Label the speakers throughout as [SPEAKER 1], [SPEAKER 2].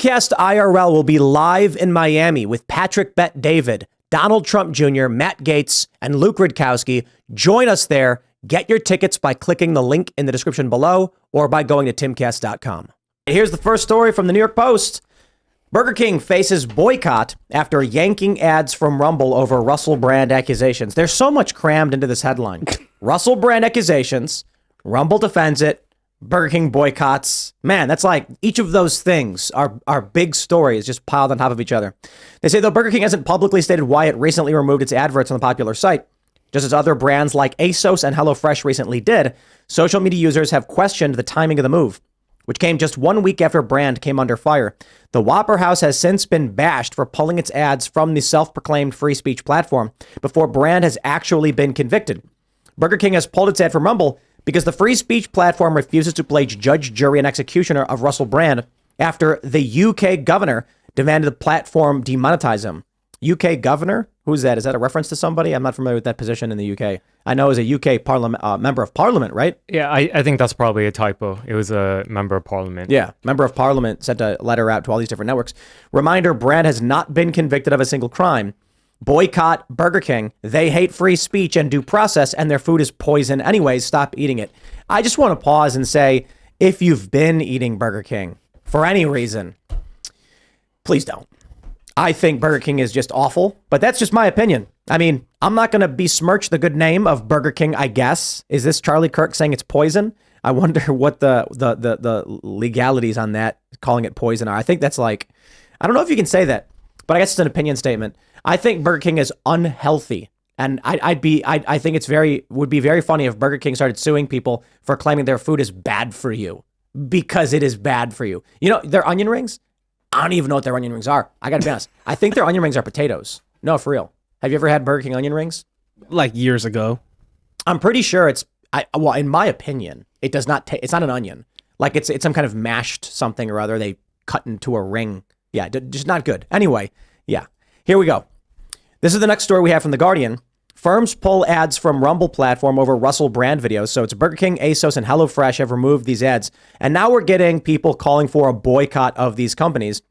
[SPEAKER 1] Timcast IRL will be live in Miami with Patrick Bet David, Donald Trump Jr., Matt Gaetz, and Luke Rudkowski. Join us there. Get your tickets by clicking the link in the description below or by going to timcast.com. Here's the first story from the New York Post. Burger King faces boycott after yanking ads from Rumble over Russell Brand accusations. There's so much crammed into this headline. Russell Brand accusations, Rumble defends it, Burger King boycotts. Man, that's like each of those things are big stories just piled on top of each other. They say, though Burger King hasn't publicly stated why it recently removed its adverts on the popular site, just as other brands like Asos and HelloFresh recently did, social media users have questioned the timing of the move, which came just 1 week after Brand came under fire. The Whopper House has since been bashed for pulling its ads from the self-proclaimed free speech platform before Brand has actually been convicted. Burger King has pulled its ad from Rumble because the free speech platform refuses to play judge, jury, and executioner of Russell Brand after the UK governor demanded the platform demonetize him. UK governor? Who's that? Is that a reference to somebody? I'm not familiar with that position in the UK. I know as a UK member of parliament, right?
[SPEAKER 2] Yeah, I think that's probably a typo. It was a member of parliament.
[SPEAKER 1] Yeah, member of parliament sent a letter out to all these different networks. Reminder, Brand has not been convicted of a single crime. Boycott Burger King. They hate free speech and due process, and their food is poison anyways. Stop eating it. I just want to pause and say, if you've been eating Burger King for any reason, please don't. I think Burger King is just awful, but that's just my opinion. I mean, I'm not going to besmirch the good name of Burger King, I guess. Is this Charlie Kirk saying it's poison? I wonder what the legalities on that, calling it poison, are. I think that's like, I don't know if you can say that, but I guess it's an opinion statement. I think Burger King is unhealthy, and I think would be very funny if Burger King started suing people for claiming their food is bad for you, because it is bad for you. You know, their onion rings, I don't even know what their onion rings are. I gotta be honest. I think their onion rings are potatoes. No, for real. Have you ever had Burger King onion rings?
[SPEAKER 3] Like years ago.
[SPEAKER 1] I'm pretty sure well, in my opinion, it does not it's not an onion. Like it's some kind of mashed something or other they cut into a ring. Yeah, just not good. Anyway, yeah. Here we go. This is the next story we have from The Guardian. Firms pull ads from Rumble platform over Russell Brand videos. So it's Burger King, Asos, and HelloFresh have removed these ads. And now we're getting people calling for a boycott of these companies.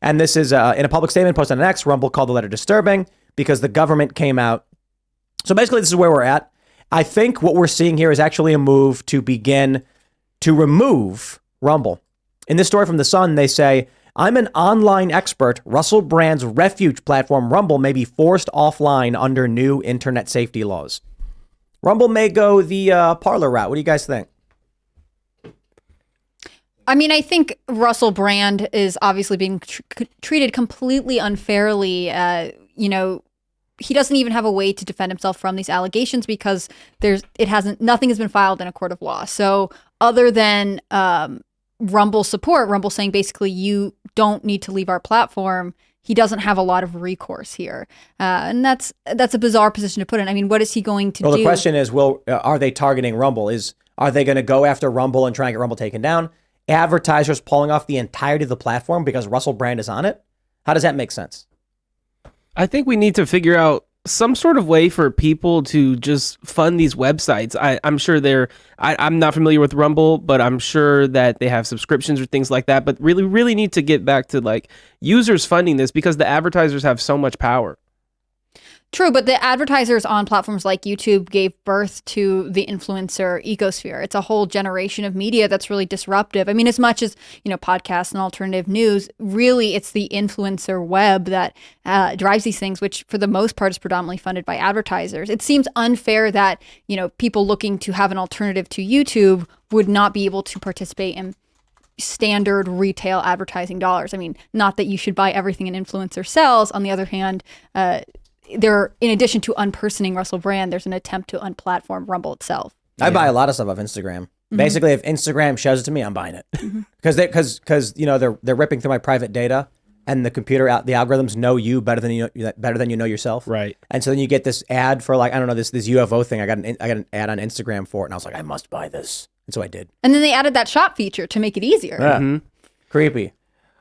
[SPEAKER 1] And this is in a public statement posted on X. Rumble called the letter disturbing because the government came out. So basically, this is where we're at. I think what we're seeing here is actually a move to begin to remove Rumble. In this story from The Sun, they say, I'm an online expert. Russell Brand's refuge platform, Rumble, may be forced offline under new internet safety laws. Rumble may go the Parler route. What do you guys think?
[SPEAKER 4] I mean, I think Russell Brand is obviously being treated completely unfairly. He doesn't even have a way to defend himself from these allegations because nothing has been filed in a court of law. So other than Rumble support, Rumble saying basically you don't need to leave our platform, he doesn't have a lot of recourse here. And that's a bizarre position to put in. I mean, what is he going to do?
[SPEAKER 1] Well, the question is, are they targeting Rumble? Are they going to go after Rumble and try and get Rumble taken down? Advertisers pulling off the entirety of the platform because Russell Brand is on it? How does that make sense?
[SPEAKER 3] I think we need to figure out some sort of way for people to just fund these websites. I'm sure I'm not familiar with Rumble, but I'm sure that they have subscriptions or things like that. But really need to get back to like users funding this because the advertisers have so much power.
[SPEAKER 4] True, but the advertisers on platforms like YouTube gave birth to the influencer ecosphere. It's a whole generation of media that's really disruptive. I mean, as much as, podcasts and alternative news, really it's the influencer web that drives these things, which for the most part is predominantly funded by advertisers. It seems unfair that, people looking to have an alternative to YouTube would not be able to participate in standard retail advertising dollars. I mean, not that you should buy everything an influencer sells. On the other hand, in addition to unpersoning Russell Brand, there's an attempt to unplatform Rumble itself.
[SPEAKER 1] I buy a lot of stuff off Instagram. Mm-hmm. Basically, if Instagram shows it to me, I'm buying it because they're ripping through my private data, and the algorithms know you better than you know yourself.
[SPEAKER 3] Right.
[SPEAKER 1] And so then you get this ad for this UFO thing. I got an ad on Instagram for it, and I was like, I must buy this, and so I did.
[SPEAKER 4] And then they added that shop feature to make it easier.
[SPEAKER 1] Yeah. Mm-hmm. Creepy.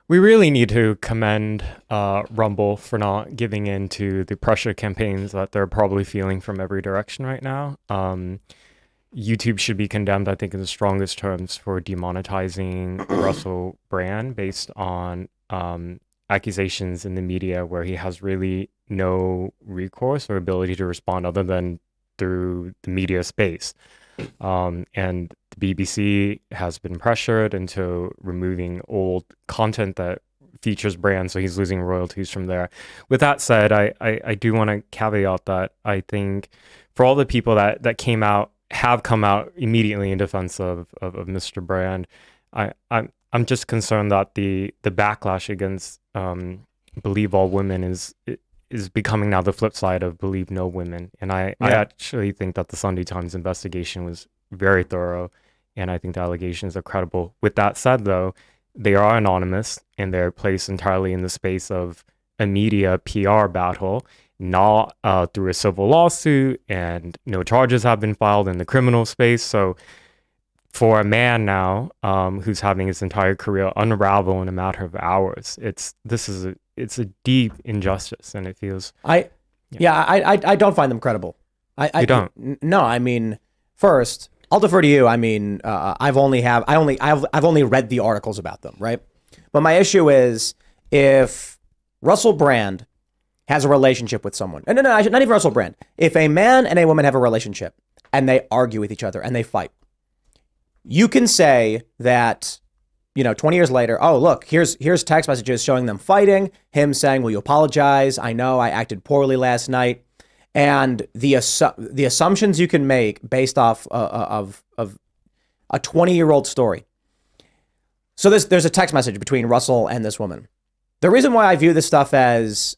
[SPEAKER 2] We really need to commend Rumble for not giving in to the pressure campaigns that they're probably feeling from every direction right now. YouTube should be condemned, I think, in the strongest terms for demonetizing Russell Brand based on accusations in the media where he has really no recourse or ability to respond other than through the media space. And the BBC has been pressured into removing old content that features brands, so he's losing royalties from there. With that said, I do want to caveat that I think for all the people that have come out immediately in defense of Mr. Brand, I'm just concerned that the backlash against Believe All Women is becoming now the flip side of Believe No Women. And I actually think that the Sunday Times investigation was very thorough, and I think the allegations are credible. With that said, though, they are anonymous, and they're placed entirely in the space of a media PR battle, not through a civil lawsuit, and no charges have been filed in the criminal space. So for a man now who's having his entire career unravel in a matter of hours, it's a deep injustice, and it feels.
[SPEAKER 1] I don't find them credible. I
[SPEAKER 2] don't.
[SPEAKER 1] No, I mean, first, I'll defer to you. I mean, I've only read the articles about them, right? But my issue is if Russell Brand has a relationship with someone, and not even Russell Brand. If a man and a woman have a relationship and they argue with each other and they fight, you can say that, 20 years later, oh, look, here's text messages showing them fighting, him saying, will you apologize? I know I acted poorly last night. And the assumptions you can make based off of a 20-year-old story. So there's a text message between Russell and this woman. The reason why I view this stuff as,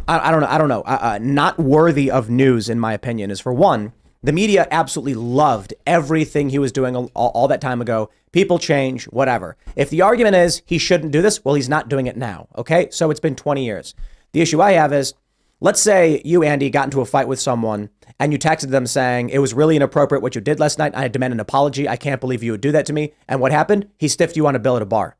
[SPEAKER 1] I don't know, not worthy of news, in my opinion, is, for one, the media absolutely loved everything he was doing all that time ago. People change, whatever. If the argument is he shouldn't do this, well, he's not doing it now. Okay, so it's been 20 years. The issue I have is, let's say you, Andy, got into a fight with someone and you texted them saying, it was really inappropriate what you did last night. I demand an apology. I can't believe you would do that to me. And what happened? He stiffed you on a bill at a bar.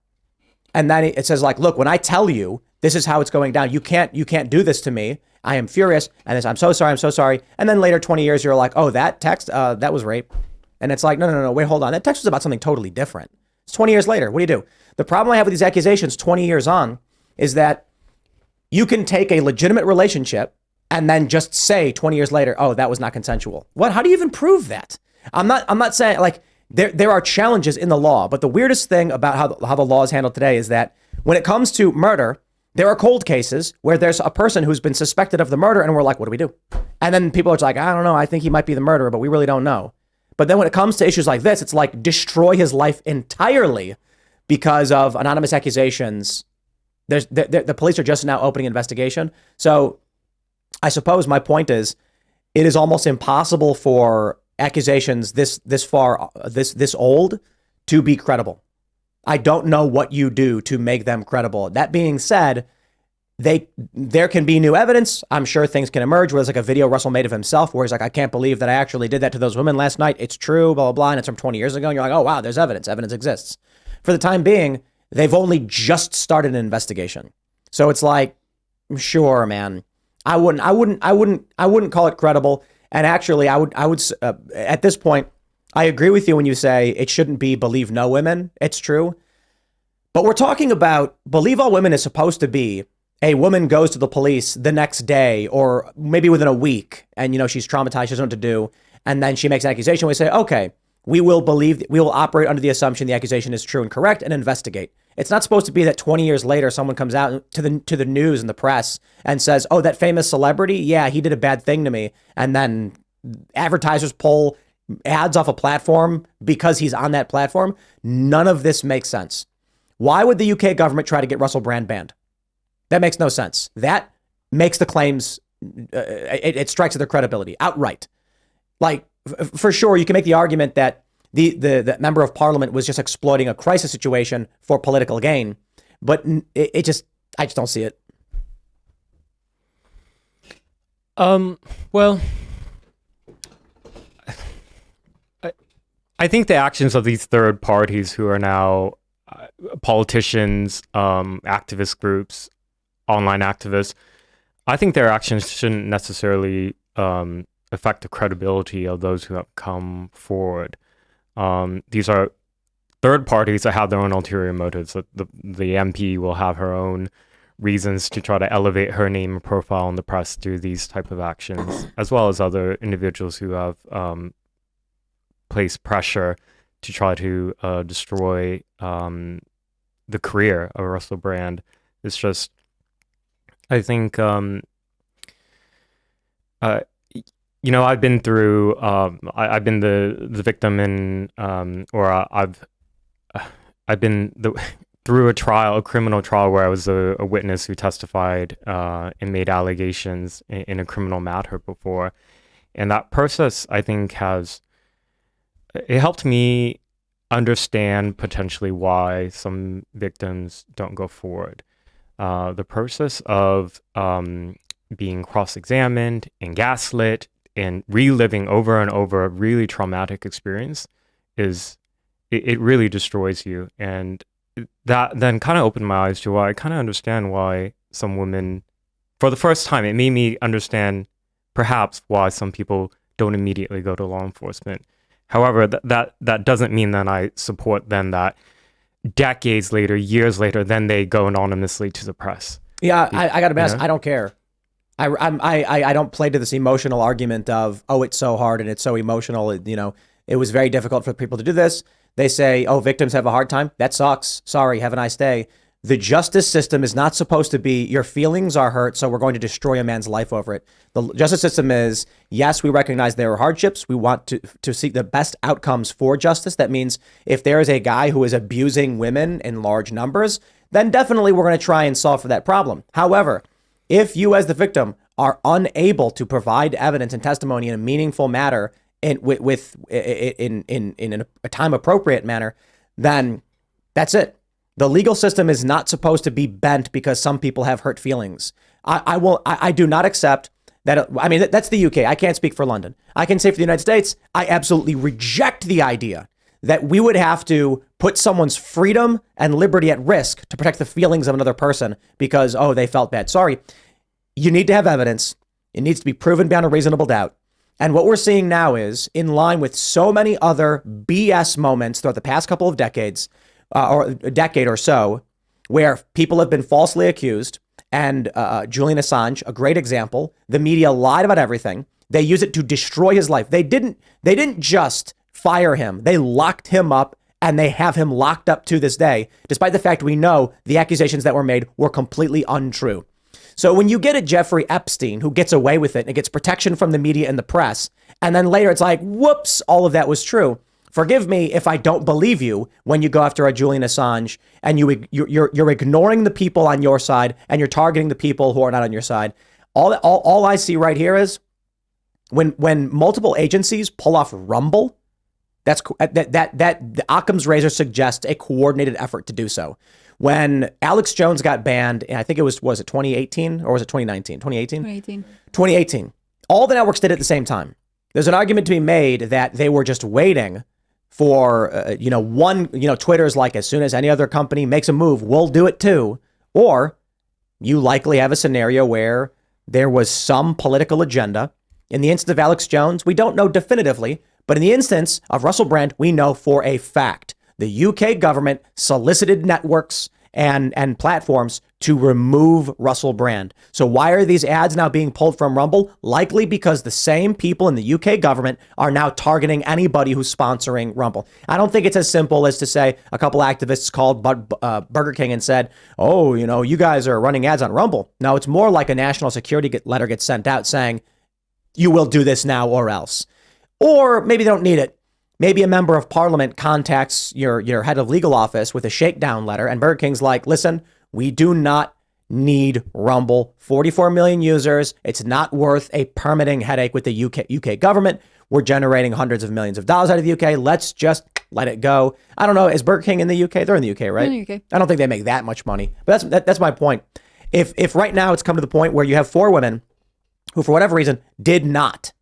[SPEAKER 1] And then it says, like, look, when I tell you this is how it's going down, you can't do this to me. I am furious. And this, I'm so sorry. And then later, 20 years, you're like, oh, that text, that was rape. And it's like, no, wait, hold on. That text was about something totally different. It's 20 years later. What do you do? The problem I have with these accusations 20 years on is that you can take a legitimate relationship and then just say 20 years later, oh, that was not consensual. What? How do you even prove that? I'm not saying, like, there are challenges in the law, but the weirdest thing about how the law is handled today is that when it comes to murder, there are cold cases where there's a person who's been suspected of the murder and we're like, what do we do? And then people are like, I don't know, I think he might be the murderer, but we really don't know. But then when it comes to issues like this, it's like destroy his life entirely because of anonymous accusations. The police are just now opening an investigation. So I suppose my point is, it is almost impossible for accusations this old to be credible. I don't know what you do to make them credible. That being said, there can be new evidence. I'm sure things can emerge where there's like a video Russell made of himself where he's like, I can't believe that I actually did that to those women last night. It's true, blah, blah, blah. And it's from 20 years ago. And you're like, oh, wow, there's evidence. Evidence exists. For the time being, they've only just started an investigation. So it's like, sure, man, I wouldn't call it credible. And actually, I would at this point, I agree with you when you say it shouldn't be Believe No Women. It's true. But we're talking about Believe All Women is supposed to be a woman goes to the police the next day or maybe within a week and, she's traumatized, she doesn't know what to do. And then she makes an accusation. We say, okay, we will operate under the assumption the accusation is true and correct and investigate. It's not supposed to be that 20 years later, someone comes out to the news and the press and says, oh, that famous celebrity, yeah, he did a bad thing to me. And then advertisers pull ads off a platform because he's on that platform. None of this makes sense. Why would the UK government try to get Russell Brand banned? That makes no sense. That makes the claims, it strikes at their credibility outright. Like, for sure, you can make the argument that the member of parliament was just exploiting a crisis situation for political gain, but I just don't see it.
[SPEAKER 2] Well, I think the actions of these third parties who are now politicians, activist groups, online activists, I think their actions shouldn't necessarily affect the credibility of those who have come forward. These are third parties that have their own ulterior motives. So the MP will have her own reasons to try to elevate her name and profile in the press through these type of actions, as well as other individuals who have placed pressure to try to destroy the career of Russell Brand. It's just, I think, I've been through, I've been the victim in, I've been through a criminal trial where I was a witness who testified and made allegations in a criminal matter before. And that process, I think, it helped me understand potentially why some victims don't go forward. The process of being cross-examined and gaslit and reliving over and over a really traumatic experience it really destroys you. And that then kind of opened my eyes to why I kind of understand why some women, for the first time, it made me understand perhaps why some people don't immediately go to law enforcement. However, that doesn't mean that I support then that decades later, years later, then they go anonymously to the press.
[SPEAKER 1] Yeah, I gotta be honest, I don't care. I don't play to this emotional argument of, oh, it's so hard and it's so emotional. It was very difficult for people to do this. They say, oh, victims have a hard time. That sucks. Sorry, have a nice day. The justice system is not supposed to be, your feelings are hurt, so we're going to destroy a man's life over it. The justice system is, yes, we recognize there are hardships. We want to seek the best outcomes for justice. That means if there is a guy who is abusing women in large numbers, then definitely we're going to try and solve for that problem. However, if you as the victim are unable to provide evidence and testimony in a meaningful manner, in a time appropriate manner, then that's it. The legal system is not supposed to be bent because some people have hurt feelings. I do not accept that. I mean, that's the UK. I can't speak for London. I can say for the United States, I absolutely reject the idea that we would have to put someone's freedom and liberty at risk to protect the feelings of another person because, oh, they felt bad. Sorry. You need to have evidence. It needs to be proven beyond a reasonable doubt. And what we're seeing now is, in line with so many other BS moments throughout the past couple of decades, or a decade or so, where people have been falsely accused, and Julian Assange, a great example. The media lied about everything. They use it to destroy his life. They didn't just fire him. They locked him up, and they have him locked up to this day, despite the fact we know the accusations that were made were completely untrue. So when you get a Jeffrey Epstein who gets away with it and gets protection from the media and the press, and then later it's like, whoops, all of that was true. Forgive me if I don't believe you when you go after a Julian Assange and you're ignoring the people on your side and you're targeting the people who are not on your side. All I see right here is when multiple agencies pull off Rumble, that Occam's razor suggests a coordinated effort to do so. When Alex Jones got banned, and I think was it 2018 or was it 2019? 2018? 2018. All the networks did it at the same time. There's an argument to be made that they were just waiting for, Twitter's like, as soon as any other company makes a move, we'll do it too. Or you likely have a scenario where there was some political agenda. In the instance of Alex Jones, we don't know definitively, but in the instance of Russell Brand, we know for a fact. The UK government solicited networks and platforms to remove Russell Brand. So why are these ads now being pulled from Rumble? Likely because the same people in the UK government are now targeting anybody who's sponsoring Rumble. I don't think it's as simple as to say a couple activists called Burger King and said, oh, you guys are running ads on Rumble. No, it's more like a national security letter gets sent out saying, you will do this now or else. Or maybe they don't need it. Maybe a member of parliament contacts your head of legal office with a shakedown letter, and Burger King's like, listen, we do not need Rumble. 44 million users. It's not worth a permitting headache with the UK government. We're generating hundreds of millions of dollars out of the UK. Let's just let it go. I don't know. Is Burger King in the UK? They're in the UK, right?
[SPEAKER 4] In the UK.
[SPEAKER 1] I don't think they make that much money. But that's my point. If right now it's come to the point where you have 4 women who, for whatever reason, did not,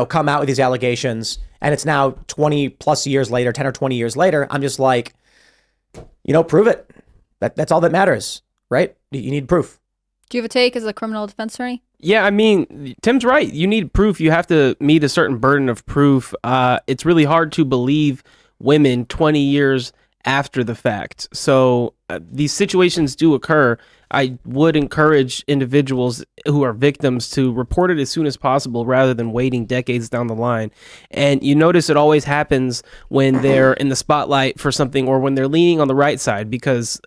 [SPEAKER 1] come out with these allegations, and it's now 20 plus years later, 10 or 20 years later, I'm just like, prove it. That's all that matters, right? You need proof.
[SPEAKER 4] Do you have a take as a criminal defense attorney?
[SPEAKER 3] Yeah, I mean, Tim's right. You need proof. You have to meet a certain burden of proof. It's really hard to believe women 20 years after the fact. So these situations do occur. I would encourage individuals who are victims to report it as soon as possible rather than waiting decades down the line. And you notice it always happens when they're in the spotlight for something or when they're leaning on the right side, because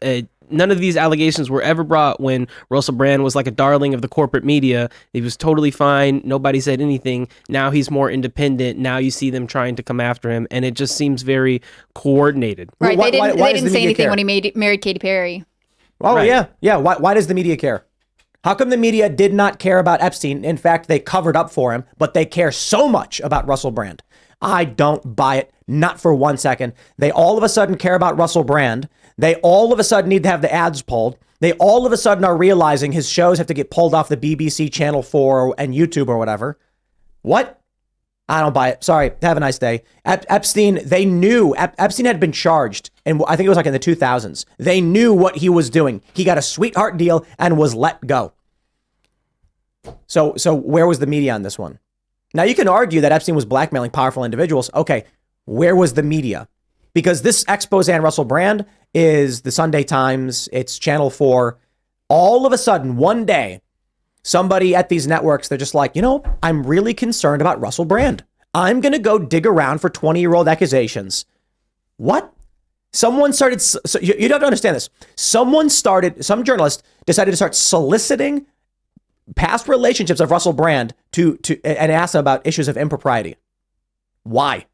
[SPEAKER 3] none of these allegations were ever brought when Russell Brand was like a darling of the corporate media. He was totally fine. Nobody said anything. Now he's more independent. Now you see them trying to come after him, and it just seems very coordinated.
[SPEAKER 4] Right.
[SPEAKER 1] Why-
[SPEAKER 4] They
[SPEAKER 1] why
[SPEAKER 4] didn't
[SPEAKER 1] does the
[SPEAKER 4] say
[SPEAKER 1] media
[SPEAKER 4] anything
[SPEAKER 1] care?
[SPEAKER 4] when he married Katy Perry.
[SPEAKER 1] Oh,
[SPEAKER 3] Right.
[SPEAKER 1] yeah. Why does the media care? How come the media did not care about Epstein? In fact, they covered up for him, but they care so much about Russell Brand. I don't buy it, not for 1 second. They all of a sudden care about Russell Brand. They all of a sudden need to have the ads pulled. They all of a sudden are realizing his shows have to get pulled off the BBC Channel 4 and YouTube or whatever. What? I don't buy it. Sorry. Have a nice day. Epstein, they knew Epstein had been charged, and I think it was like in the 2000s. They knew what he was doing. He got a sweetheart deal and was let go. So where was the media on this one? Now you can argue that Epstein was blackmailing powerful individuals. Okay, where was the media? Because this expose on Russell Brand is the Sunday Times, it's Channel 4. All of a sudden, one day, somebody at these networks, they're just like, I'm really concerned about Russell Brand. I'm going to go dig around for 20-year-old accusations. What? Someone started, so you don't understand this. Some journalist decided to start soliciting past relationships of Russell Brand and ask him about issues of impropriety. Why?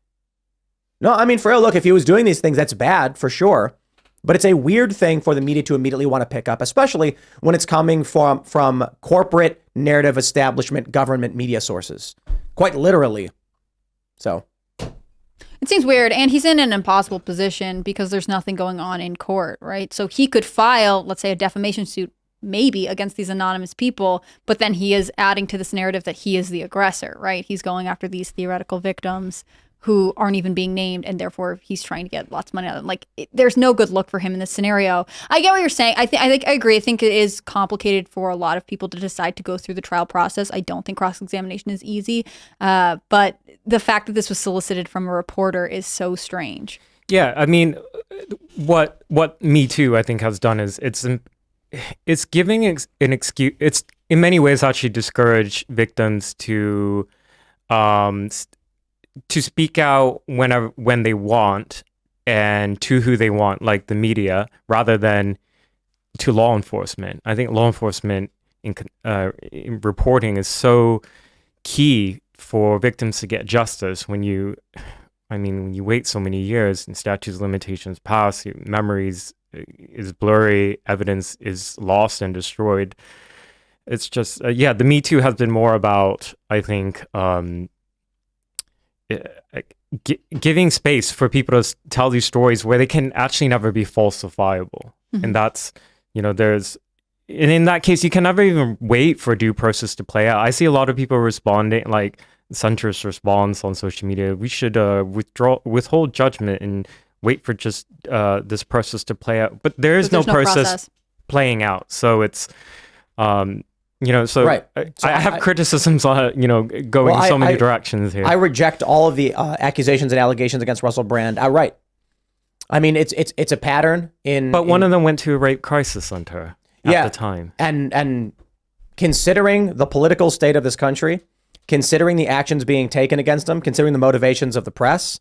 [SPEAKER 1] No, I mean, for real, look, if he was doing these things, that's bad for sure. But it's a weird thing for the media to immediately want to pick up, especially when it's coming from corporate narrative establishment, government media sources, quite literally. So
[SPEAKER 4] It seems weird. And he's in an impossible position because there's nothing going on in court, right? So he could file, let's say, a defamation suit maybe against these anonymous people, but then he is adding to this narrative that he is the aggressor, right? He's going after these theoretical victims who aren't even being named, and therefore he's trying to get lots of money out of them. Like, there's no good look for him in this scenario. I get what you're saying. I agree. I think it is complicated for a lot of people to decide to go through the trial process. I don't think cross-examination is easy, but the fact that this was solicited from a reporter is so strange.
[SPEAKER 2] Yeah, I mean, what Me Too I think has done is it's giving an excuse. It's in many ways actually discourage victims to speak out when they want and to who they want, like the media, rather than to law enforcement. I think law enforcement in reporting is so key for victims to get justice. When you wait so many years and statutes of limitations pass, memories is blurry, evidence is lost and destroyed. It's just, the Me Too has been more about, I think, giving space for people to tell these stories where they can actually never be falsifiable. Mm-hmm. And that's, and in that case, you can never even wait for due process to play out. I see a lot of people responding, like centrist response on social media. We should withhold judgment and wait for just this process to play out. But there's no process playing out. So it's,
[SPEAKER 1] right.
[SPEAKER 2] I have criticisms on, going so many directions here.
[SPEAKER 1] I reject all of the accusations and allegations against Russell Brand outright. I mean, it's a pattern But
[SPEAKER 2] one of them went to a rape crisis center at the time.
[SPEAKER 1] And considering the political state of this country, considering the actions being taken against him, considering the motivations of the press,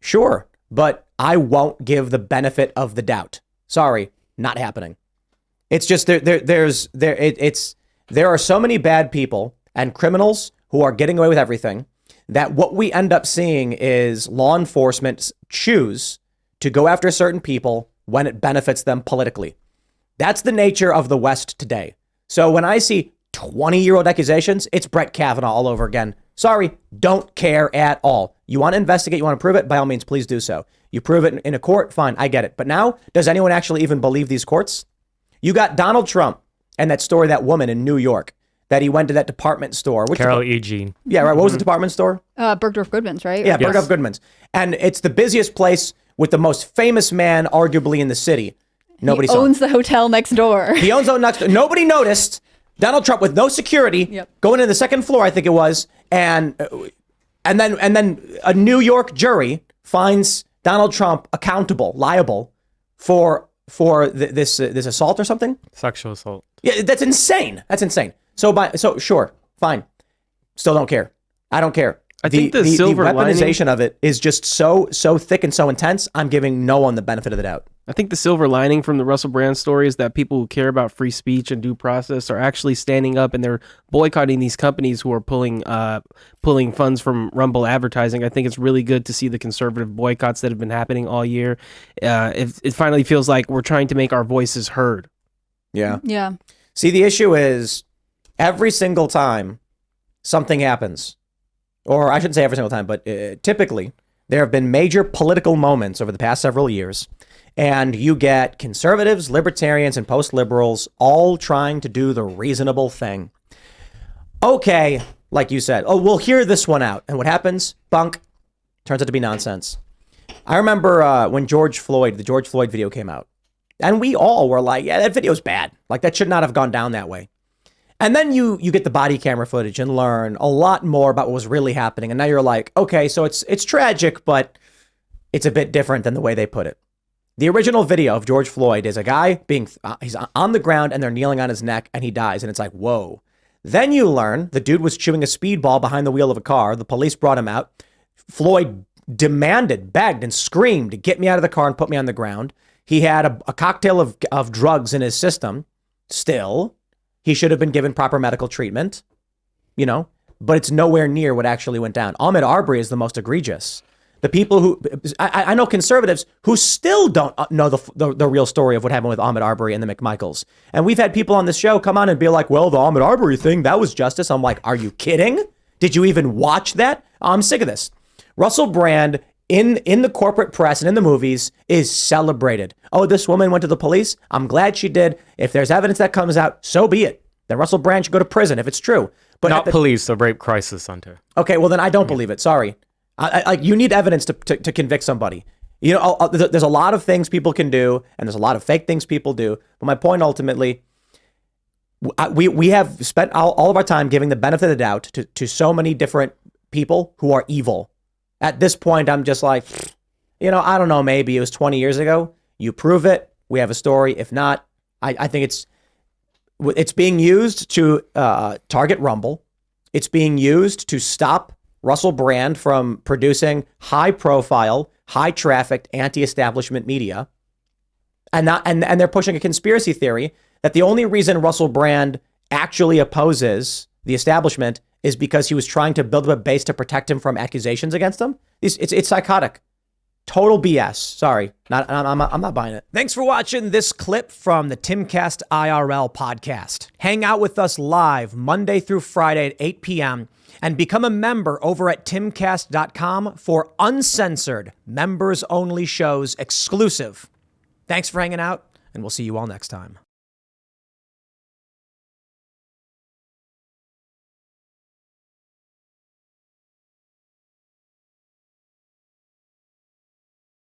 [SPEAKER 1] sure. But I won't give the benefit of the doubt. Sorry, not happening. It's just there are so many bad people and criminals who are getting away with everything that what we end up seeing is law enforcement choose to go after certain people when it benefits them politically. That's the nature of the West today. So when I see 20-year-old accusations, it's Brett Kavanaugh all over again. Sorry, don't care at all. You want to investigate, you want to prove it, by all means, please do so. You prove it in a court, fine, I get it. But now, does anyone actually even believe these courts? You got Donald Trump and that story, that woman in New York, that he went to that department store.
[SPEAKER 2] Carol E. Jean.
[SPEAKER 1] Yeah, right. What was the department store?
[SPEAKER 4] Bergdorf Goodman's, right?
[SPEAKER 1] Yeah, Bergdorf Goodman's. And it's the busiest place with the most famous man, arguably, in the city. Nobody saw him.
[SPEAKER 4] He owns the hotel next door.
[SPEAKER 1] He owns the next door. Nobody noticed. Donald Trump with no security, going to the second floor, I think it was, and then a New York jury finds Donald Trump liable for this assault or something?
[SPEAKER 2] Sexual assault.
[SPEAKER 1] Yeah, that's insane. So sure, fine. Still don't care. I don't care.
[SPEAKER 3] I think the silver
[SPEAKER 1] weaponization of it is just so thick and so intense. I'm giving no one the benefit of the doubt.
[SPEAKER 3] I think the silver lining from the Russell Brand story is that people who care about free speech and due process are actually standing up and they're boycotting these companies who are pulling funds from Rumble advertising. I think it's really good to see the conservative boycotts that have been happening all year. It finally feels like we're trying to make our voices heard.
[SPEAKER 1] Yeah.
[SPEAKER 4] Yeah.
[SPEAKER 1] See, the issue is every single time something happens, or I shouldn't say every single time, but typically there have been major political moments over the past several years. And you get conservatives, libertarians, and post-liberals all trying to do the reasonable thing. Okay, like you said, we'll hear this one out. And what happens? Bunk. Turns out to be nonsense. I remember when the George Floyd video came out. And we all were like, yeah, that video's bad. Like, that should not have gone down that way. And then you get the body camera footage and learn a lot more about what was really happening. And now you're like, okay, so it's tragic, but it's a bit different than the way they put it. The original video of George Floyd is a guy he's on the ground and they're kneeling on his neck and he dies. And it's like, whoa. Then you learn the dude was chewing a speedball behind the wheel of a car. The police brought him out. Floyd begged and screamed, get me out of the car and put me on the ground. He had a cocktail of drugs in his system. Still, he should have been given proper medical treatment, but it's nowhere near what actually went down. Ahmaud Arbery is the most egregious. The people who, I know conservatives who still don't know the real story of what happened with Ahmaud Arbery and the McMichaels. And we've had people on this show come on and be like, well, the Ahmaud Arbery thing, that was justice. I'm like, are you kidding? Did you even watch that? I'm sick of this. Russell Brand in the corporate press and in the movies is celebrated. Oh, this woman went to the police. I'm glad she did. If there's evidence that comes out, so be it. Then Russell Brand should go to prison if it's true. But
[SPEAKER 2] not police, a rape crisis center.
[SPEAKER 1] Okay, well then I don't believe it. Sorry. You need evidence to convict somebody. There's a lot of things people can do, and there's a lot of fake things people do. But my point ultimately, we have spent all of our time giving the benefit of the doubt to so many different people who are evil. At this point, I'm just like, I don't know, maybe it was 20 years ago. You prove it. We have a story. If not, I think it's being used to target Rumble. It's being used to stop Russell Brand from producing high-profile, high-trafficked, anti-establishment media, and they're pushing a conspiracy theory that the only reason Russell Brand actually opposes the establishment is because he was trying to build up a base to protect him from accusations against him. It's psychotic, total BS. Sorry, I'm not buying it. Thanks for watching this clip from the Timcast IRL podcast. Hang out with us live Monday through Friday at 8 p.m. and become a member over at timcast.com for uncensored, members-only shows exclusive. Thanks for hanging out, and we'll see you all next time.